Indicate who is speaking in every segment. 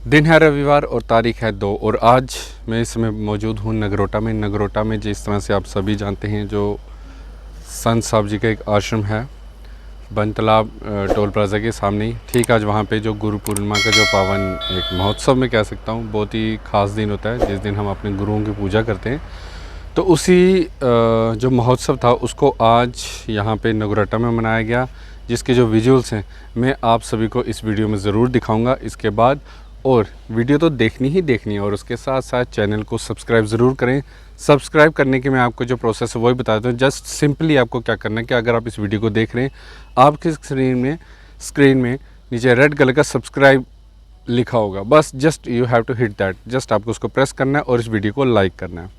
Speaker 1: दिन है रविवार और तारीख है 2 और आज मैं इस समय मौजूद हूँ नगरोटा में जिस तरह से आप सभी जानते हैं जो संत साहब जी का एक आश्रम है बन तालाब टोल प्लाजा के सामने ही। ठीक आज वहाँ पे जो गुरु पूर्णिमा का जो पावन एक महोत्सव में कह सकता हूँ बहुत ही ख़ास दिन होता है जिस दिन हम अपने गुरुओं की पूजा करते हैं। तो उसी जो महोत्सव था उसको आज यहाँ पे नगरोटा में मनाया गया, जिसके जो विजुअल्स हैं मैं आप सभी को इस वीडियो में ज़रूर दिखाऊंगा इसके बाद। और वीडियो तो देखनी ही देखनी है और उसके साथ साथ चैनल को सब्सक्राइब ज़रूर करें। सब्सक्राइब करने के मैं आपको जो प्रोसेस है वही बता देता हूँ। जस्ट सिंपली आपको क्या करना है कि अगर आप इस वीडियो को देख रहे हैं आपके स्क्रीन में नीचे रेड कलर का सब्सक्राइब लिखा होगा, बस just you have to hit that, just आपको उसको प्रेस करना है और इस वीडियो को लाइक करना है।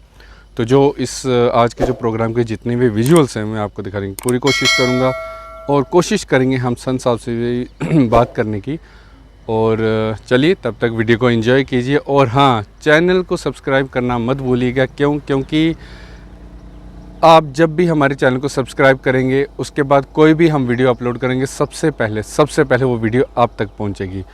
Speaker 1: तो जो इस आज के जो प्रोग्राम के जितने भी विजुअल्स हैं मैं आपको दिखाने की पूरी कोशिश करूँगा और कोशिश करेंगे हम संत साहब से भी बात करने की। और चलिए तब तक वीडियो को एंजॉय कीजिए और हाँ, चैनल को सब्सक्राइब करना मत भूलिएगा। क्योंकि आप जब भी हमारे चैनल को सब्सक्राइब करेंगे उसके बाद कोई भी हम वीडियो अपलोड करेंगे सबसे पहले वो वीडियो आप तक पहुंचेगी।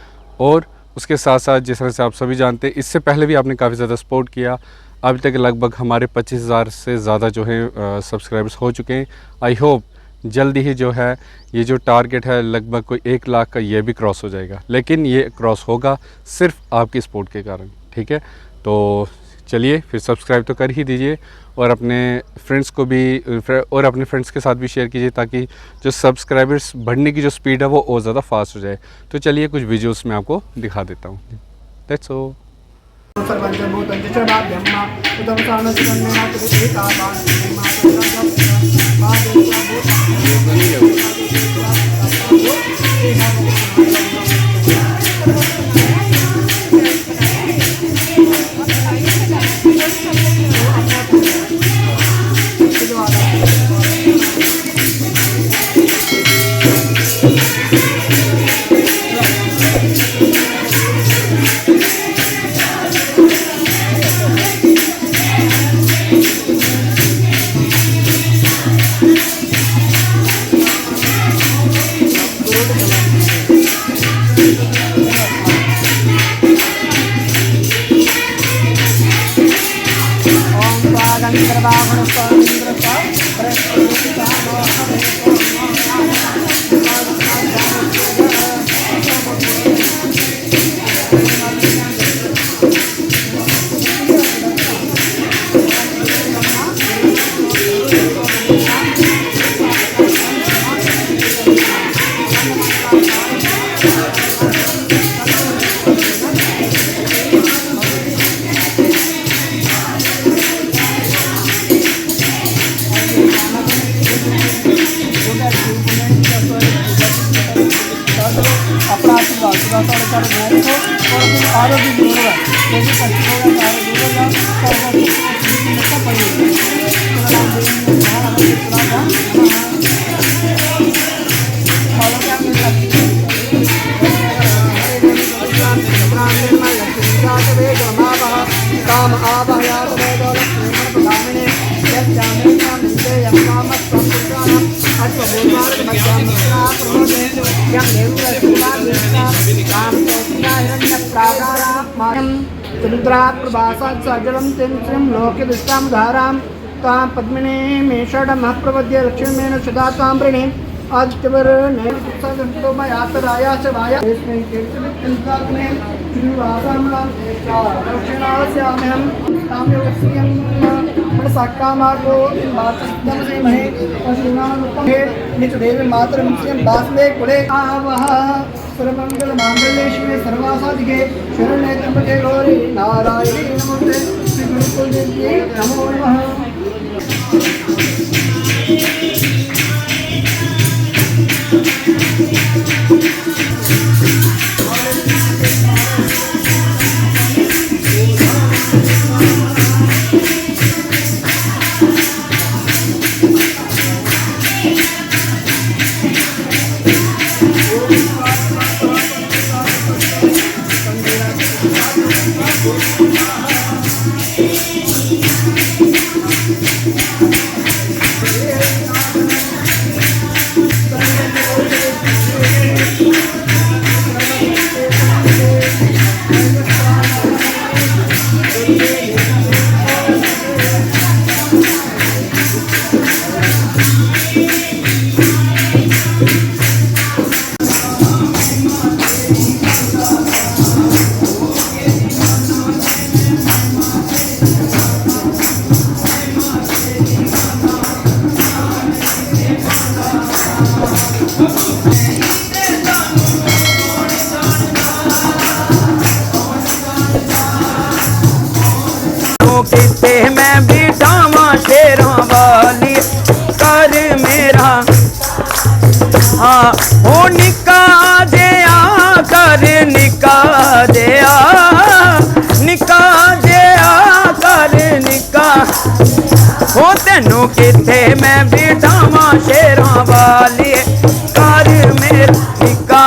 Speaker 1: और उसके साथ साथ जिस तरह से आप सभी जानते हैं इससे पहले भी आपने काफ़ी ज़्यादा सपोर्ट किया, अभी तक लगभग हमारे 25,000 से ज़्यादा जो है सब्सक्राइबर्स हो चुके हैं। आई होप जल्दी ही जो है ये जो टारगेट है लगभग कोई 1 लाख का ये भी क्रॉस हो जाएगा, लेकिन ये क्रॉस होगा सिर्फ आपकी सपोर्ट के कारण। ठीक है, तो चलिए फिर सब्सक्राइब तो कर ही दीजिए और अपने फ्रेंड्स को भी और अपने फ्रेंड्स के साथ भी शेयर कीजिए ताकि जो सब्सक्राइबर्स बढ़ने की जो स्पीड है वो और ज़्यादा फास्ट हो जाए। तो चलिए कुछ विजुअल्स मैं आपको दिखा देता हूँ। That's all.
Speaker 2: सजलं तिं लोके दुष्टां धारां तां पद्मिनी मेषडमः प्रपद्य लक्ष्मीमेन सदा ताम्रिणी आदित्यवर्णे सदन्तो मयातराया च वाया स्मै कीर्तनित्तन्तात्मे श्रीवासामलां दक्षिणास्याम्यहं ताम्योगस्यं मनसाकामार्गो वाचस्तं महे पशुनानुपमे निचदेवी मातरं वासुदे कुले आवः सर्वमंगल मांगल्ये शिवे सर्वासाधिके शरण्ये त्र्यंबके गौरी नारायणी नमोस्तुते श्री गुरुकुलदेव्यै नमो नमः।
Speaker 3: किथे मैं बिठावा शेरां वाली घर मेरा निका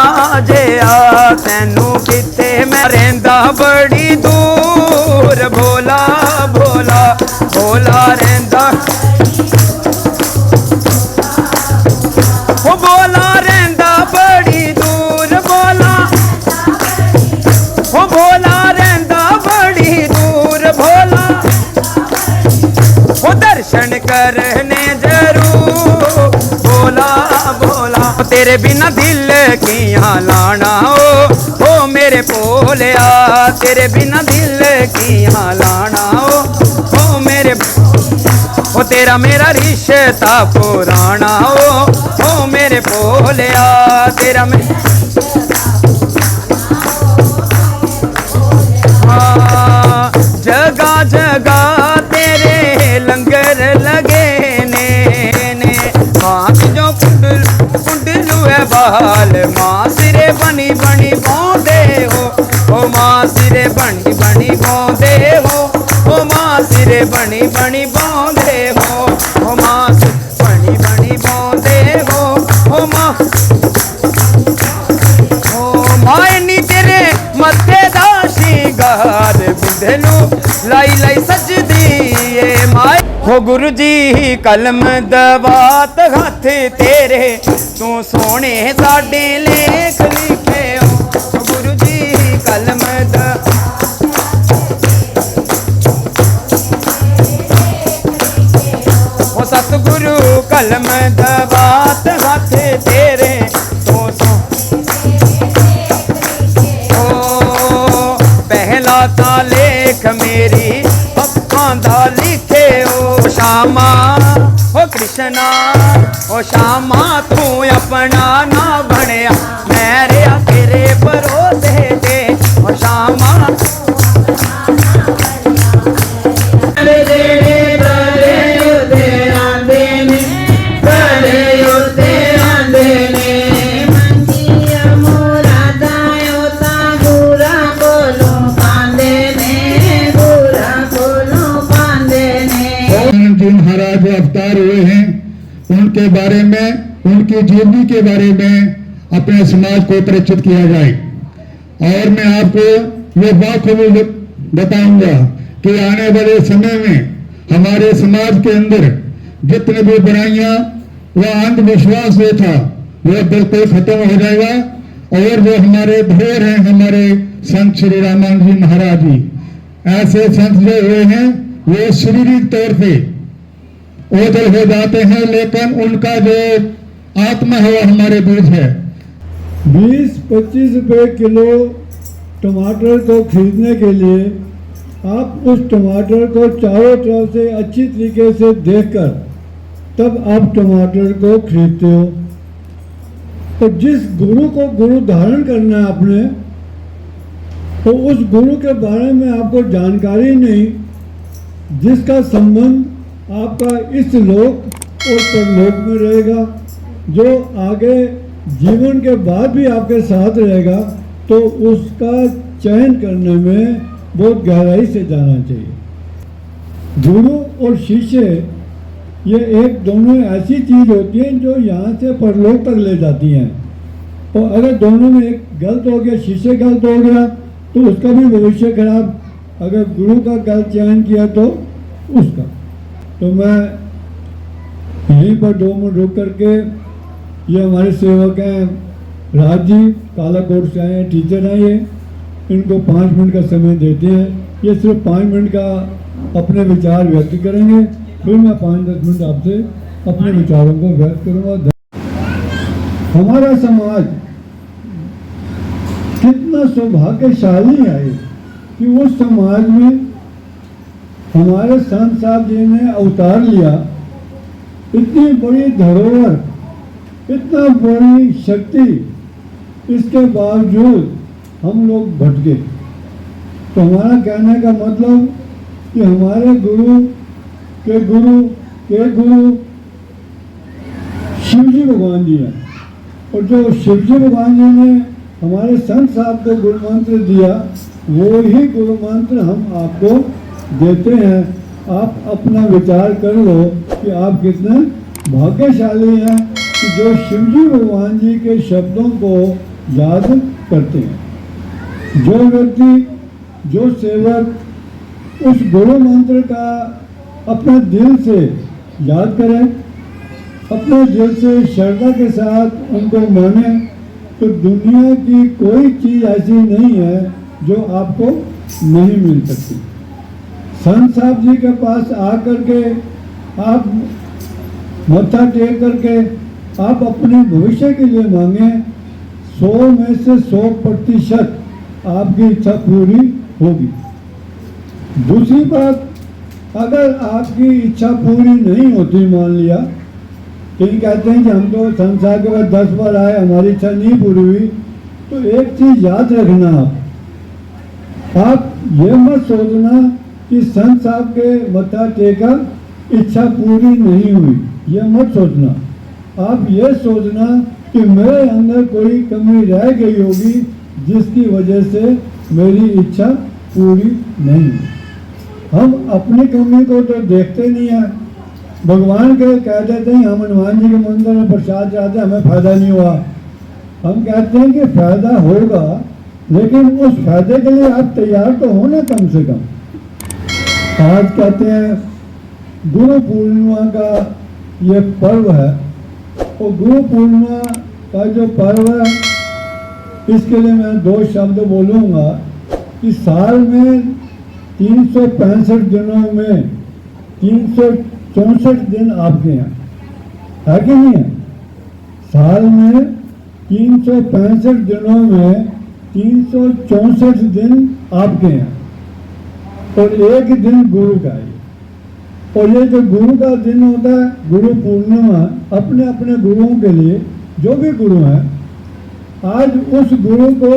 Speaker 3: जिहा तैनू किथे मैं रहिंदा बड़ी दूर भोला भोला भोला रहिंदा ओ भोला रहिंदा बड़ी दूर भोला ओ भोला रहिंदा बड़ी दूर भोला ओ दर्शन करने जरूर भोला भोला तेरे बिना दिल कियां लाना ओ मेरे भोलिया तेरे बिना दिल कियां लाना ओ मेरे ओ तेरा मेरा रिश्ता पुराना ओ मेरे भोलिया तेरा जगह जगह तेरे लंगर लगे ने मां जो कुंडलू है बाल मां सिरे बनी बनी पौंदे हो ओ मां सिरे बनी बनी पौंदे हो ओ मां सिरे बनी बनी पौंदे हो ओ मां बनी बनी पौंदे हो ओ मां नी तेरे मत्थे दा शिंगार बिंदलू लाई लाई सजदी ए माए हो गुरु जी कलम दवात हथ तेरे तू सोने साडे लेख लिखे हो गुरु जी कलम ओ सतगुरु कलम दवात हथ तेरे तू पहला ता लेख मेरी अखां दा लिखे ओ श्यामा ओ कृष्णा ओ श्यामा तू अपना ना बनया मैं रहा तेरे भरोसे ते ओ श्यामा
Speaker 4: महाराज अवतार हुए हैं उनके बारे में उनकी जीवनी के बारे में अपने समाज को परिचित किया जाए। और मैं आपको ये बाखूबी बताऊंगा कि आने वाले समय में हमारे समाज के अंदर जितने भी बुराइयां व अंधविश्वास जो था वो बिल्कुल खत्म हो जाएगा। और जो हमारे धरोहर हैं हमारे संत श्री रामानंद जी महाराज जी ऐसे संत जो हुए हैं वो शारीरिक तौर पे ओझल हो जाते हैं लेकिन उनका जो आत्मा है वो हमारे बीच है।
Speaker 5: 20-25 रुपए किलो टमाटर को खरीदने के लिए आप उस टमाटर को चारों तरफ से अच्छी तरीके से देखकर तब आप टमाटर को खरीदते हो। तो जिस गुरु को गुरु धारण करना है आपने तो उस गुरु के बारे में आपको जानकारी नहीं जिसका संबंध आपका इस लोक और परलोक में रहेगा जो आगे जीवन के बाद भी आपके साथ रहेगा तो उसका चयन करने में बहुत गहराई से जाना चाहिए। गुरु और शिष्य ये एक दोनों ऐसी चीज़ होती हैं जो यहाँ से परलोक तक ले जाती हैं। और अगर दोनों में एक गलत हो गया शिष्य गलत हो गया तो उसका भी भविष्य खराब, अगर गुरु का गलत चयन किया तो उसका। तो मैं यहीं पर 2 मिनट रुक करके ये हमारे सेवक हैं राज जी कालाकोट से आए हैं, टीचर हैं ये, इनको 5 मिनट का समय देते हैं। ये सिर्फ 5 मिनट का अपने विचार व्यक्त करेंगे, फिर मैं 5-10 मिनट आपसे अपने विचारों को व्यक्त करूँगा। हमारा समाज कितना सौभाग्यशाली है कि उस समाज में हमारे संत साहब जी ने अवतार लिया। इतनी बड़ी धरोहर, इतना बड़ी शक्ति, इसके बावजूद हम लोग भटके। तो हमारा कहने का मतलब कि हमारे गुरु के गुरु शिव जी भगवान जी हैं और जो शिव जी भगवान जी ने हमारे संत साहब को गुरु मंत्र दिया वो ही गुरु मंत्र हम आपको देते हैं। आप अपना विचार कर लो कि आप कितने भाग्यशाली हैं कि जो शिवजी भगवान जी के शब्दों को याद करते हैं। जो व्यक्ति, जो सेवक उस गुरु मंत्र का अपने दिल से याद करें, अपने दिल से श्रद्धा के साथ उनको माने, तो दुनिया की कोई चीज़ ऐसी नहीं है जो आपको नहीं मिल सकती। संत साहब जी के पास आकर के आप मत्था टेक करके आप अपने भविष्य के लिए मांगे, 100 में से 100% आपकी इच्छा पूरी होगी। दूसरी बात, अगर आपकी इच्छा पूरी नहीं होती, मान लिया कहीं कहते हैं कि हम तो संसार के बाद 10 बार आए, हमारी इच्छा नहीं पूरी हुई, तो एक चीज याद रखना, आप ये मत सोचना कि संत साहब के मत्था टेका इच्छा पूरी नहीं हुई, ये मत सोचना। आप ये सोचना कि मेरे अंदर कोई कमी रह गई होगी जिसकी वजह से मेरी इच्छा पूरी नहीं हुई। हम अपनी कमी को तो देखते नहीं है। भगवान के कह देते हैं, हम हनुमान जी के मंदिर में प्रसाद चाहते हैं, हमें फायदा नहीं हुआ। हम कहते हैं कि फायदा होगा, लेकिन उस फायदे के लिए आप तैयार तो हो ना कम से कम। आज कहते हैं गुरु पूर्णिमा का ये पर्व है, और गुरु पूर्णिमा का जो पर्व है, इसके लिए मैं 2 शब्द बोलूँगा कि साल में 365 दिनों में 364 दिन आपके हैं, है कि नहीं है? साल में 365 दिनों में 364 दिन आपके हैं, और एक दिन गुरु का है। और ये जो गुरु का दिन होता है, गुरु पूर्णिमा, अपने अपने गुरुओं के लिए, जो भी गुरु हैं, आज उस गुरु को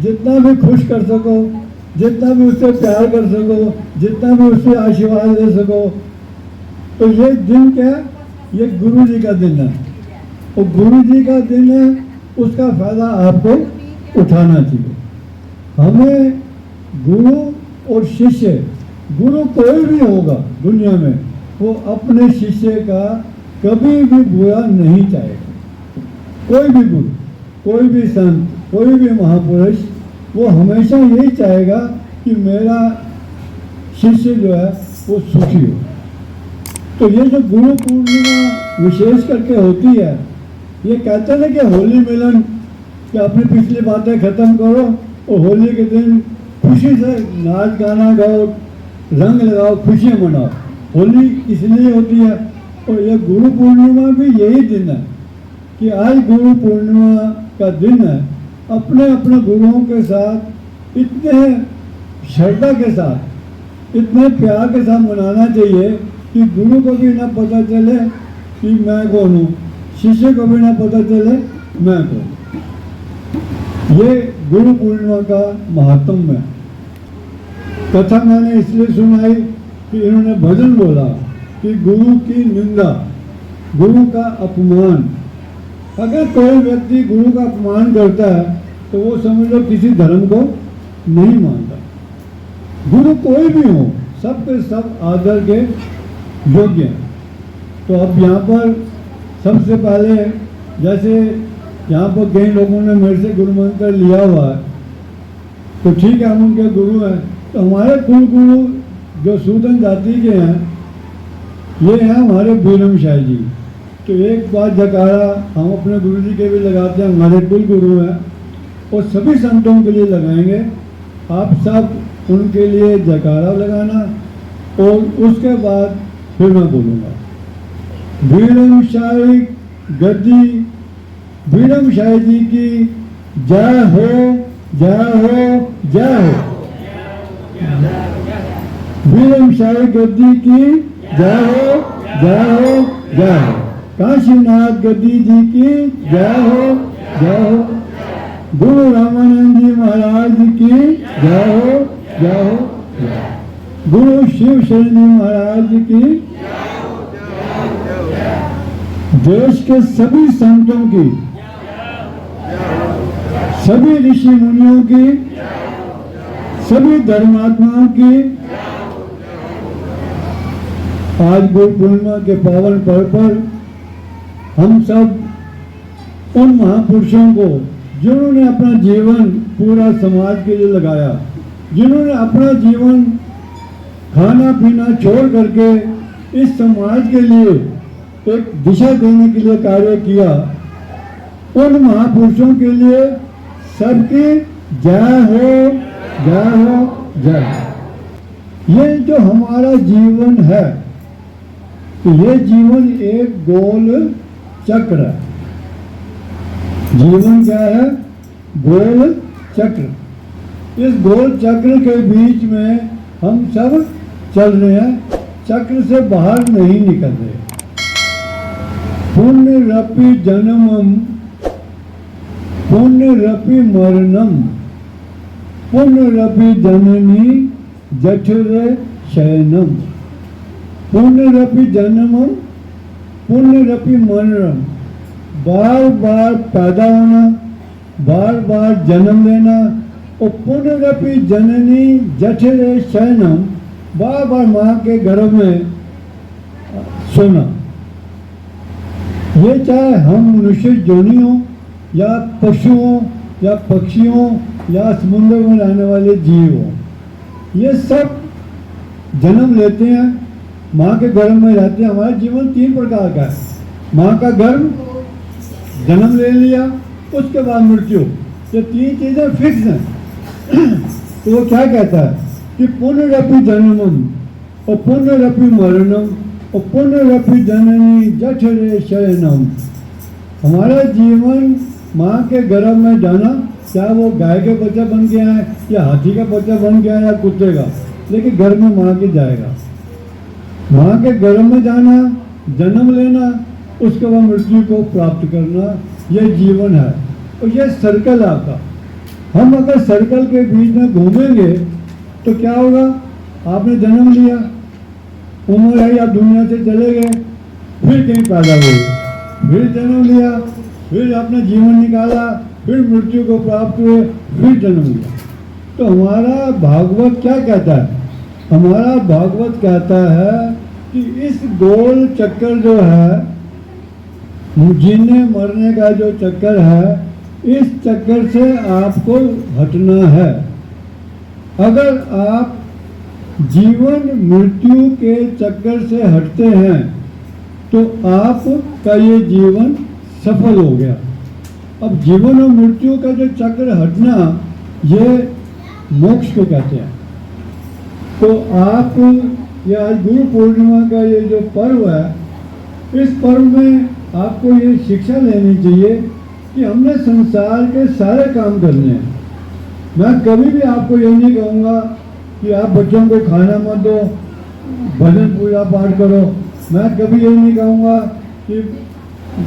Speaker 5: जितना भी खुश कर सको, जितना भी उससे प्यार कर सको, जितना भी उससे आशीर्वाद दे सको, तो ये दिन क्या है? ये गुरु जी का दिन है, और गुरु जी का दिन है, उसका फायदा आपको उठाना चाहिए। हमें गुरु और शिष्य, गुरु कोई भी होगा दुनिया में, वो अपने शिष्य का कभी भी बुरा नहीं चाहेगा। कोई भी गुरु, कोई भी संत, कोई भी महापुरुष, वो हमेशा यही चाहेगा कि मेरा शिष्य जो है वो सुखी हो। तो ये जो गुरु पूर्णिमा विशेष करके होती है, ये कहते हैं ना कि होली मिलन, कि अपनी पिछली बातें खत्म करो और होली के दिन खुशी से नाच गाना गाओ, रंग लगाओ, खुशियाँ मनाओ। होली इसलिए होती है, और ये गुरु पूर्णिमा भी यही दिन है कि आज गुरु पूर्णिमा का दिन है। अपने अपने गुरुओं के साथ इतने श्रद्धा के साथ, इतने प्यार के साथ मनाना चाहिए कि गुरु को भी ना पता चले कि मैं कौन हूँ, शिष्य को भी ना पता चले मैं कौन। ये गुरु पूर्णिमा का महात्म है। कथा मैंने इसलिए सुनाई कि इन्होंने भजन बोला कि गुरु की निंदा, गुरु का अपमान। अगर कोई व्यक्ति गुरु का अपमान करता है तो वो समझ लो किसी धर्म को नहीं मानता। गुरु कोई भी हो, सब के सब आदर के योग्य हैं। तो अब यहाँ पर सबसे पहले, जैसे यहाँ पर कई लोगों ने मेरे से गुरु मंत्र लिया हुआ है, तो ठीक है, हम उनके गुरु हैं। तो हमारे कुल गुरु जो सूदन जाति के हैं, ये हैं हमारे बीरम शाह जी। तो एक बार जयकारा हम अपने गुरु जी के भी लगाते हैं, हमारे कुल गुरु हैं, और सभी संतों के लिए लगाएंगे। आप सब उनके लिए जयकारा लगाना, और उसके बाद फिर मैं बोलूँगा। बीरम शाही गद्दी, बीरम शाह जी की जय हो, जय हो, जय हो। बीरम शाह गद्दी की जय हो, जय हो, जय हो। काशीनाथ गद्दी जी की जय हो, जय हो। गुरु रामानंद जी महाराज की जय हो, जय हो, जय हो। गुरु शिव शरण जी महाराज की, देश के सभी संतों की, सभी ऋषि मुनियों की, सभी धर्मात्माओं की, आज गुरु पूर्णिमा के पावन पर्व पर हम सब उन महापुरुषों को जिन्होंने अपना जीवन पूरा समाज के लिए लगाया, जिन्होंने अपना जीवन खाना पीना छोड़ करके इस समाज के लिए एक दिशा देने के लिए कार्य किया, उन महापुरुषों के लिए सबकी जय हो, जय हो, जय। ये जो हमारा जीवन है, तो ये जीवन एक गोल चक्र है। जीवन क्या है? गोल चक्र। इस गोल चक्र के बीच में हम सब चल रहे हैं, चक्र से बाहर नहीं निकल रहे। पुण्यरपि जन्मम पुण्यरपि मरणम पुण्यरपि जननी जठरे शयनम। पुण्यरपि जन्मम पुण्यरपि मरणम, बार बार पैदा होना, बार बार जन्म लेना, और पुण्यरपि जननी जठरे शयनम, बार बार माँ के गर्भ में सोना। ये चाहे हम मनुष्य जोनी हो या पशुओं या पक्षियों या समुद्र में रहने वाले जीव हो, ये सब जन्म लेते हैं, माँ के गर्भ में रहते हैं। हमारा जीवन 3 प्रकार का है। माँ का गर्भ, जन्म ले लिया, उसके बाद मृत्यु। ये 3 चीज़ें फिक्स हैं। तो वो क्या कहता है कि पुण्यरपि जन्मम और पुण्यरपि मरणम और पुण्यरपि जननी जठरे शयनम। हमारा जीवन माँ के गर्भ में जाना, चाहे वो गाय के बच्चा बन गया है या हाथी का बच्चा बन गया है या कुत्ते का, लेकिन गर्भ में माँ के जाएगा। माँ के गर्भ में जाना, जन्म लेना, उसके बाद मृत्यु को प्राप्त करना, ये जीवन है। और ये सर्कल है आपका। हम अगर सर्कल के बीच में घूमेंगे तो क्या होगा? आपने जन्म लिया, उम्र आई, आप दुनिया से चले गए, फिर कहीं पैदा हुए, फिर जन्म लिया, फिर आपने जीवन निकाला, फिर मृत्यु को प्राप्त हुए, फिर जन्म लिया। तो हमारा भागवत क्या कहता है? हमारा भागवत कहता है कि इस गोल चक्कर जो है, जीने मरने का जो चक्कर है, इस चक्कर से आपको हटना है। अगर आप जीवन मृत्यु के चक्कर से हटते हैं तो आपका ये जीवन सफल हो गया। अब जीवन और मृत्यु का जो चक्र हटना, ये मोक्ष को कहते हैं। तो आप ये आज गुरु पूर्णिमा का ये जो पर्व है, इस पर्व में आपको ये शिक्षा लेनी चाहिए कि हमने संसार के सारे काम करने हैं। मैं कभी भी आपको ये नहीं कहूँगा कि आप बच्चों को खाना मत दो, भजन पूजा पाठ करो। मैं कभी ये नहीं कहूँगा कि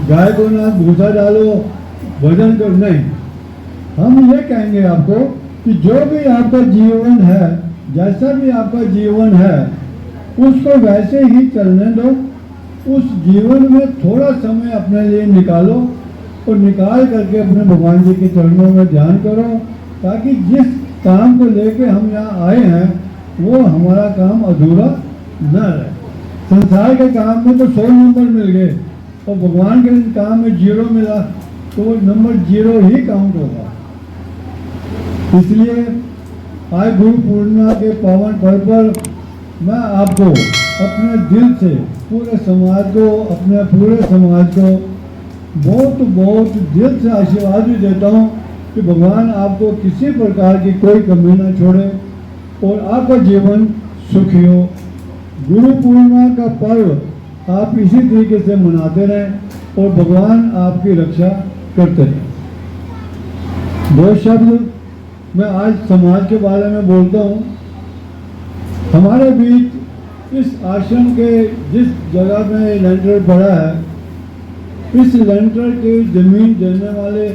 Speaker 5: गाय को ना भूसा डालो, भजन करो। नहीं, हम ये कहेंगे आपको कि जो भी आपका जीवन है, जैसा भी आपका जीवन है, उसको वैसे ही चलने दो। उस जीवन में थोड़ा समय अपने लिए निकालो और निकाल करके अपने भगवान जी के चरणों में ध्यान करो, ताकि जिस काम को लेके हम यहाँ आए हैं वो हमारा काम अधूरा न रहे। संसार के काम में तो 100 नंबर मिल गए और भगवान के काम में 0 मिला तो वो नंबर 0 ही काउंट होगा। इसलिए आज गुरु पूर्णिमा के पावन पर्व पर मैं आपको अपने दिल से पूरे समाज को, अपने पूरे समाज को बहुत बहुत दिल से आशीर्वाद भी देता हूँ कि भगवान आपको किसी प्रकार की कोई कमी ना छोड़े और आपका जीवन सुखी हो। गुरु पूर्णिमा का पर्व आप इसी तरीके से मनाते रहें और भगवान आपकी रक्षा करते रहें। 2 शब्द मैं आज समाज के बारे में बोलता हूँ। हमारे बीच इस आश्रम के जिस जगह में लेंटर पड़ा है, इस लेंटर की जमीन देने वाले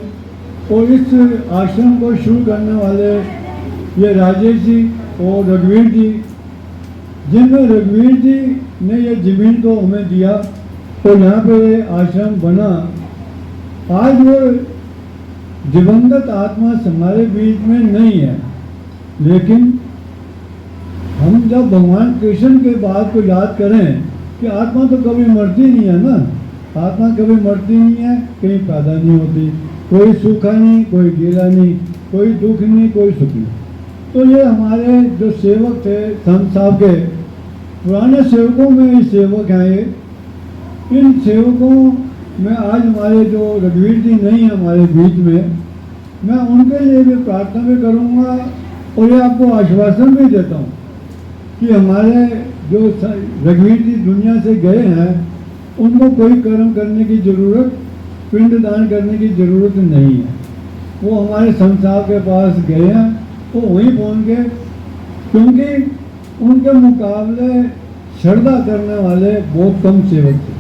Speaker 5: और इस आश्रम को शुरू करने वाले ये राजेश जी और रघुवीर जी, जिनमें रघुवीर जी ने ये जमीन को हमें दिया और यहाँ पे ये आश्रम बना। आज वो दिवंगत आत्मा हमारे बीच में नहीं है, लेकिन हम जब भगवान कृष्ण के बात को याद करें कि आत्मा तो कभी मरती नहीं है ना, आत्मा कभी मरती नहीं है, कहीं पैदा नहीं होती, कोई सूखा नहीं, कोई गीला नहीं, कोई दुख नहीं, कोई सुख नहीं। तो ये हमारे जो सेवक थे संत साहब के, पुराने सेवकों में ही सेवक हैं ये। इन सेवकों में आज हमारे जो रघुवीर जी नहीं है हमारे बीच में, मैं उनके लिए भी प्रार्थना भी करूँगा और ये आपको आश्वासन भी देता हूँ कि हमारे जो रघुवीर जी दुनिया से गए हैं उनको कोई कर्म करने की ज़रूरत, पिंडदान करने की ज़रूरत नहीं है। वो हमारे संत साहब के पास गए हैं, वो वहीं पहुँच गए, क्योंकि उनके मुकाबले श्रद्धा करने वाले बहुत कम सेवक थे।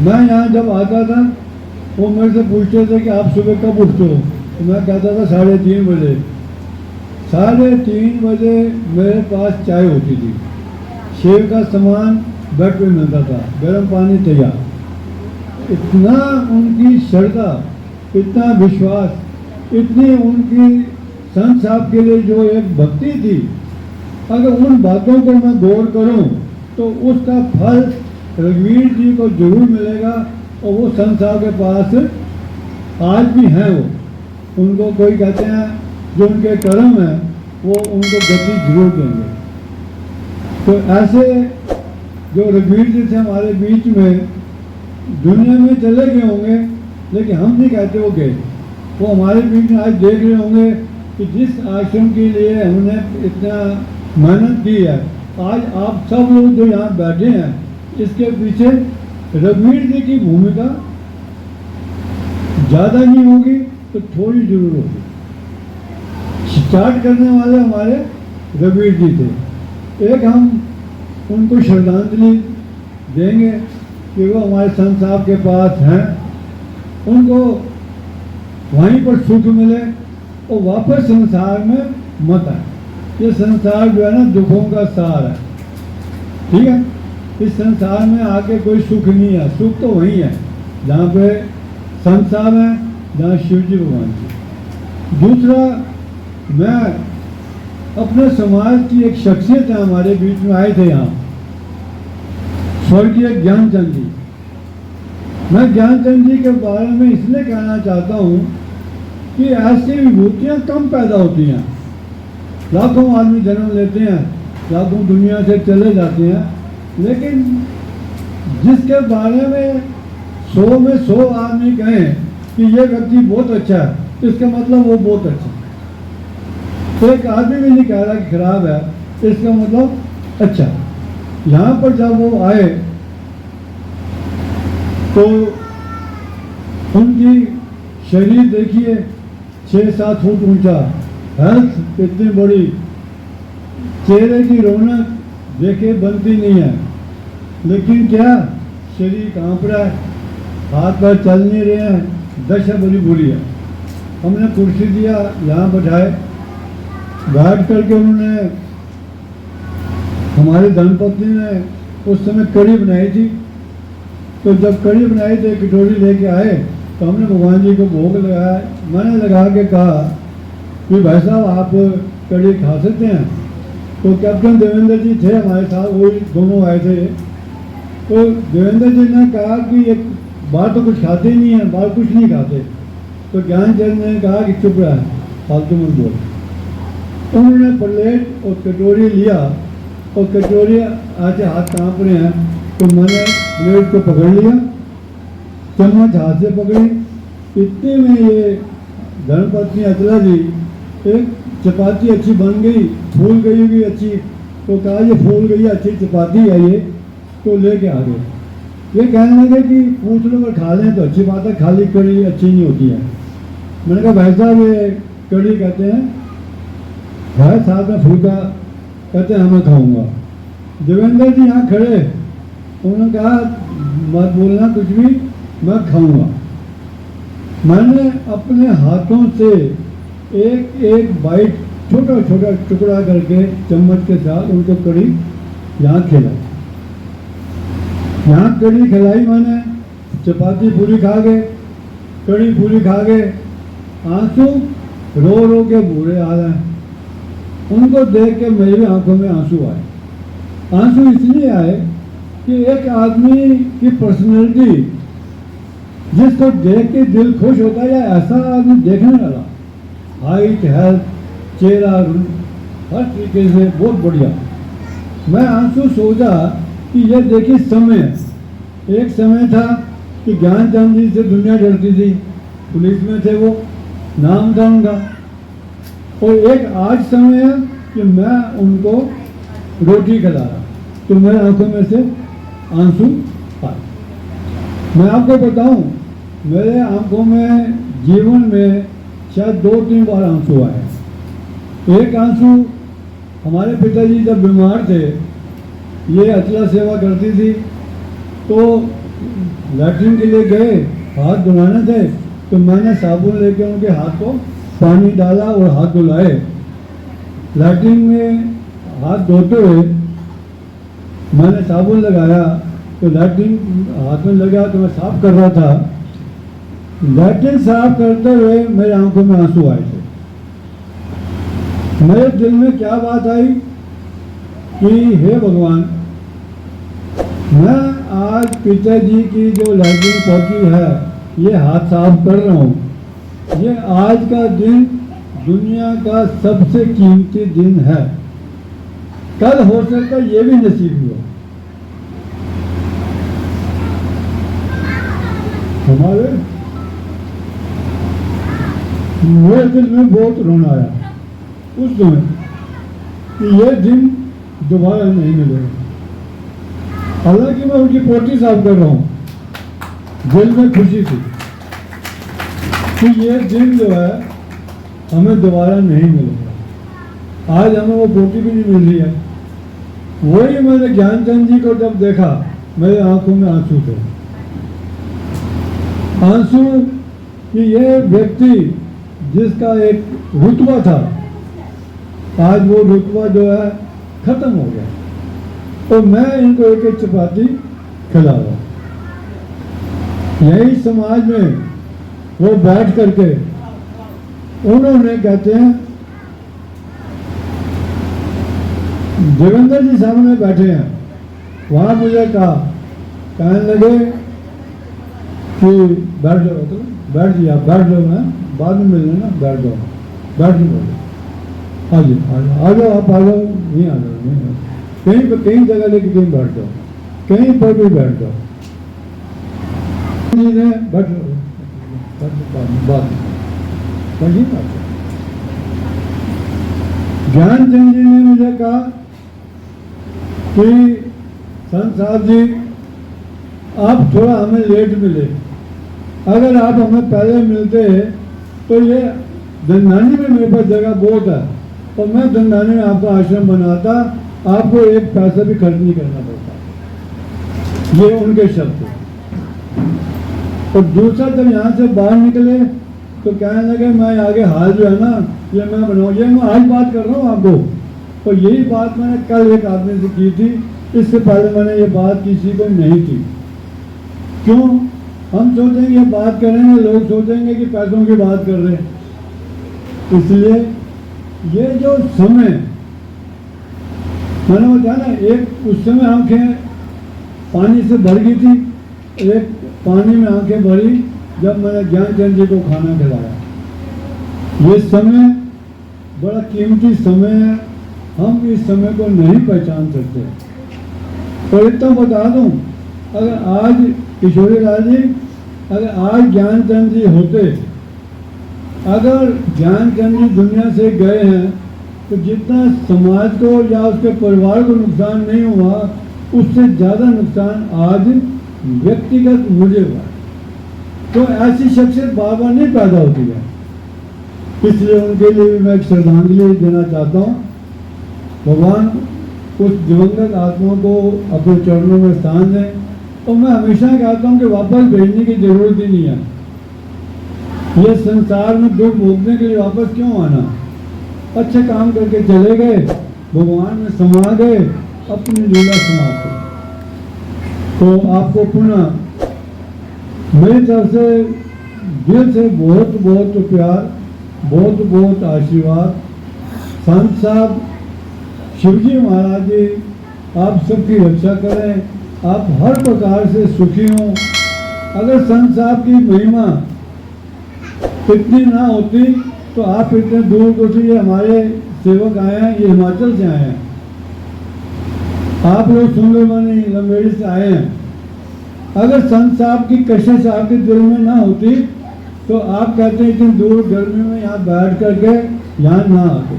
Speaker 5: मैं यहाँ जब आता था वो मेरे से पूछते थे कि आप सुबह कब उठते हो, तो मैं कहता था 3:30 बजे। 3:30 बजे मेरे पास चाय होती थी, शेव का सामान बेड पे मिलता था, गर्म पानी तैयार। इतना उनकी श्रद्धा, इतना विश्वास, इतनी उनकी संत साहब के लिए जो एक भक्ति थी, अगर उन बातों को मैं गौर करूं तो उसका फल रघुवीर जी को जरूर मिलेगा। और वो संत साहब के पास आज भी हैं, वो उनको कोई कहते हैं जो उनके कर्म है वो उनको गति जरूर देंगे। तो ऐसे जो रघुवीर जी थे हमारे बीच में, दुनिया में चले गए होंगे लेकिन हम नहीं कहते वो गए, वो हमारे बीच में आज देख रहे होंगे कि जिस आश्रम के लिए हमने इतना मेहनत की है, आज आप सब लोग जो यहाँ बैठे हैं इसके पीछे रघुवीर जी की भूमिका ज़्यादा नहीं होगी तो थोड़ी जरूर होगी। स्टार्ट करने वाले हमारे रघुवीर जी थे। एक हम उनको श्रद्धांजलि देंगे कि वो हमारे संत साहब के पास हैं, उनको वहीं पर सुख मिले और वापस संसार में मत आए। ये संसार जो है ना दुखों का सार है, ठीक है। इस संसार में आके कोई सुख नहीं है, सुख तो वही है जहाँ पे संत साहब हैं, जहाँ शिव जी भगवान जी। दूसरा, मैं अपने समाज की एक शख्सियत है हमारे बीच में आए थे यहाँ, स्वर्गीय ज्ञानचंद जी। मैं ज्ञानचंद जी के बारे में इसलिए कहना चाहता हूँ कि ऐसी विभूतियाँ कम पैदा होती हैं। लाखों आदमी जन्म लेते हैं, लाखों दुनिया से चले जाते हैं, लेकिन जिसके बारे में 100 में 100 आदमी कहें कि ये व्यक्ति बहुत अच्छा है, इसका मतलब वो बहुत अच्छा है। एक आदमी भी नहीं कह रहा कि खराब है, इसका मतलब अच्छा। यहाँ पर जब वो आए तो उनकी शरीर देखिए 6-7 फुट ऊंचा, हेल्थ इतनी बड़ी, चेहरे की रौनक देखे बनती नहीं है, लेकिन क्या शरीर कांप रहा है, हाथ पैर चल नहीं रहे हैं, दशा बड़ी बुरी है। हमने कुर्सी दिया, यहाँ बैठाए, बैठ करके उन्होंने, हमारे धर्मपत्नी ने उस समय कढ़ी बनाई थी, तो जब कढ़ी बनाई थे कटोरी लेके आए तो हमने भगवान जी को भोग लगाया। मैंने लगा के कहा कि भाई साहब आप कढ़ी खा सकते हैं। तो कैप्टन देवेंद्र जी थे हमारे साथ, वो दोनों आए थे। तो देवेंद्र जी ने कहा कि एक बाहर तो कुछ खाते ही नहीं है, बाहर कुछ नहीं खाते। तो ज्ञानचंद ने कहा कि चुप रहा, फालतू मत बोल। उन्होंने प्लेट और कटोरी लिया और कटोरी आज हाथ कांप रहे हैं, तो मैंने प्लेट को पकड़ लिया, चम्मच हाथ से पकड़ी। इतने में ये धर्मपत्नी अचला जी, एक चपाती अच्छी बन गई, फूल गई भी अच्छी, तो कहा ये फूल गई अच्छी चपाती है ये, तो लेके आ गए। ये कहने लगे कि पूछ लो अगर खा लें तो अच्छी बात है, खाली कड़ी अच्छी नहीं होती है। मैंने कहा भाई साहब ये कड़ी कहते हैं, भाई साहब में फुल्का कहते हैं मैं खाऊंगा। देवेंद्र जी यहाँ खड़े, उन्होंने कहा मत बोलना कुछ भी, मैं खाऊंगा। मैंने अपने हाथों से एक एक बाइट छोटा छोटा टुकड़ा करके चम्मच के साथ उनको कड़ी यहाँ खिलाई। यहाँ कड़ी खिलाई मैंने, चपाती पूरी खा गए, कड़ी पूरी खा गए, आंसू रो रो के बुरे आ रहे हैं। उनको देख के मेरी आंखों में आंसू आए। आंसू इसलिए आए कि एक आदमी की पर्सनैलिटी जिसको देख के दिल खुश होता है, या ऐसा आदमी देखने वाला, हाइट, हेल्थ, चेहरा, हर तरीके से बहुत बढ़िया। मैं आंसू सोचा कि ये देखिए समय, एक समय था कि ज्ञानचंद जी से दुनिया डरती थी, पुलिस में थे वो, नाम था उनका, और एक आज समय है कि मैं उनको रोटी खिला रहा, तो मेरे आंखों में से आंसू आए। मैं आपको बताऊं, मेरे आंखों में जीवन में शायद 2-3 बार आंसू आए। एक आंसू हमारे पिताजी जब बीमार थे, ये अचला सेवा करती थी, तो लैट्रिन के लिए गए, हाथ धुलाने थे, तो मैंने साबुन लेके उनके हाथ को पानी डाला और हाथ धुलाए। लैट्रिन में हाथ धोते हुए मैंने साबुन लगाया, तो लैट्रिन हाथ में लगा, तो मैं साफ कर रहा था। लैट्रिन साफ करते हुए मेरे आंखों में आंसू आए थे। मेरे दिल में क्या बात आई कि हे भगवान, मैं आज पिताजी की जो लैट्रिन पहुंची है, ये हाथ साफ कर रहा हूँ। ये आज का दिन दुनिया का सबसे कीमती दिन है। कल हो सकता है ये भी नसीब हुआ। हमारे मेरे दिल में बहुत रोना आया उस समय कि ये दिन दोबारा नहीं मिलेगा। हालांकि मैं उनकी पोटी साफ कर रहा हूँ, दिल में खुशी थी कि ये दिन जो है हमें दोबारा नहीं मिलेगा। आज हमें वो पोटी भी नहीं मिल रही है। वही मैंने ज्ञानचंद जी को जब देखा, मेरे आंखों में आंसू थे, आंसू कि ये व्यक्ति जिसका एक रुतबा था, आज वो रुतबा जो है खत्म हो गया, तो मैं इनको एक चपाती खिला रहा। यही समाज में वो बैठ करके उन्होंने, कहते हैं देवेंद्र जी सामने बैठे हैं, वहां मुझे कहा, कहने लगे कि बैठ जाओ, तो बैठ जी, आप बैठ जाओ, मैं बाद में मिल लेना, बैठ जाओ, बैठ जाओ, आ जाओ, आ जाओ, आप आ जाओ, नहीं आ जाओ, नहीं आ जाओ, कहीं पर कहीं जगह लेके कहीं बैठ जाओ, कहीं पर भी बैठ जाओ। बैठ बात ज्ञानचंद जी ने मुझे कहा कि संत साहब जी, आप थोड़ा हमें लेट मिले, अगर आप हमें पहले मिलते तो ये दंडानी में मेरे पास जगह बहुत है, और मैं दंडानी में आपका आश्रम बनाता, आपको एक पैसा भी खर्च नहीं करना पड़ता। ये उनके शब्द। और दूसरा, जब यहाँ से बाहर निकले तो कहने लगे, मैं आगे हाल जो है ना, ये मैं बनाऊँ, ये मैं आज बात कर रहा हूँ आपको, और यही बात मैंने कल एक आदमी से की थी, इससे पहले मैंने ये बात किसी को नहीं की। क्यों? हम सोचेंगे ये बात करेंगे, लोग सोचेंगे कि पैसों की बात कर रहे हैं। इसलिए ये जो समय मैंने बताया ना, एक उस समय आंखें पानी से भर गई थी, एक पानी में आंखें भरी जब मैंने ज्ञानचंद जी को खाना खिलाया। ये समय बड़ा कीमती समय है, हम इस समय को नहीं पहचान सकते। और इतना बता दूं, अगर आज किशोरी लाल जी, अगर आज ज्ञानचंद जी होते, अगर ज्ञानचंद जी दुनिया से गए हैं, तो जितना समाज को या उसके परिवार को नुकसान नहीं हुआ, उससे ज़्यादा नुकसान आज व्यक्तिगत मुझे हुआ। तो ऐसी शख्सियत बार बार नहीं पैदा होती है, इसलिए उनके लिए भी मैं एक श्रद्धांजलि देना चाहता हूँ। भगवान उस दिवंगत आत्मा को अपने चरणों में स्थान दें, और मैं हमेशा कहता हूँ कि वापस भेजने की जरूरत ही नहीं है। ये संसार में दुख भोगने के लिए वापस क्यों आना? अच्छे काम करके चले गए, भगवान में समा गए, अपनी लीला समाप्त। तो आपको पुनः मेरी तरफ से दिल से बहुत बहुत प्यार, बहुत बहुत आशीर्वाद। संत साहब, शिवजी महाराज जी आप सबकी रक्षा करें, आप हर प्रकार से सुखी हों। अगर संत साहब की महिमा इतनी ना होती तो आप इतने दूर को से, ये हमारे सेवक आए हैं, ये हिमाचल से आए हैं, आप लोग सुंदरबनी लंबेड़ी से आए हैं। अगर संत साहब की कशिश आपके दिल में ना होती तो आप कहते हैं इतनी दूर गर्मी में यहाँ बैठ करके यहाँ ना आते।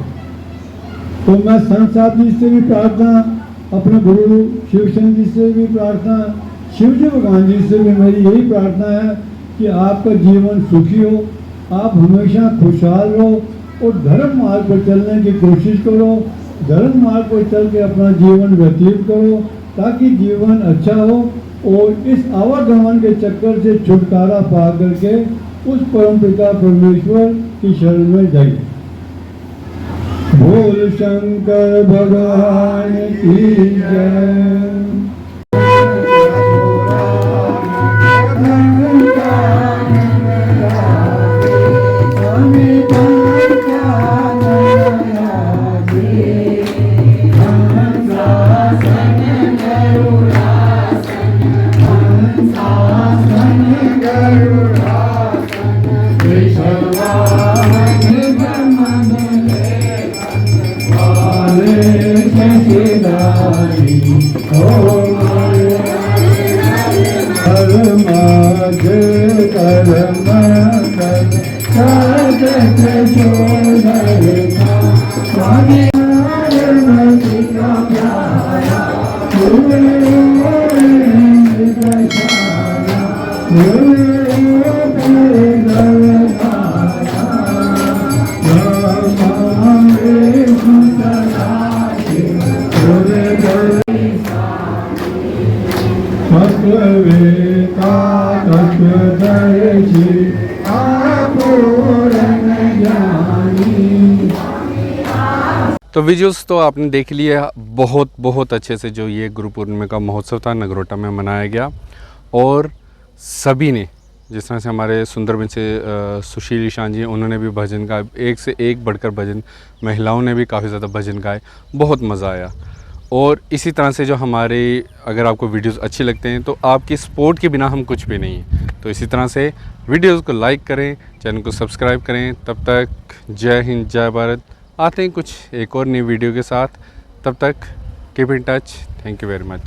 Speaker 5: तो मैं संत साहब जी से भी प्रार्थना, अपने गुरु शिवशंकर जी से भी प्रार्थना, शिव जी भगवान जी से भी मेरी यही प्रार्थना है कि आपका जीवन सुखी हो, आप हमेशा खुशहाल रहो और धर्म मार्ग पर चलने की कोशिश करो, धर्म मार्ग पर चल के अपना जीवन व्यतीत करो ताकि जीवन अच्छा हो और इस आवागमन के चक्कर से छुटकारा पा करके उस परमपिता परमेश्वर की शरण में जाइए। बोल शंकर भगवान की जय।
Speaker 1: तो विजुअल्स तो आपने देख लिया बहुत अच्छे से जो ये गुरु पूर्णिमा का महोत्सव था नगरोटा में मनाया गया। और सभी ने जिस तरह से हमारे सुंदरबन से सुशील ईशान जी, उन्होंने भी भजन गाए, एक से एक बढ़कर भजन, महिलाओं ने भी काफ़ी ज़्यादा भजन गाए, बहुत मज़ा आया। और इसी तरह से जो हमारे, अगर आपको वीडियोस अच्छे लगते हैं तो आपकी सपोर्ट के बिना हम कुछ भी नहीं हैं। तो इसी तरह से वीडियोस को लाइक करें, चैनल को सब्सक्राइब करें। तब तक जय हिंद जय भारत। आते हैं कुछ एक और नई वीडियो के साथ, तब तक keep in touch. Thank you very much.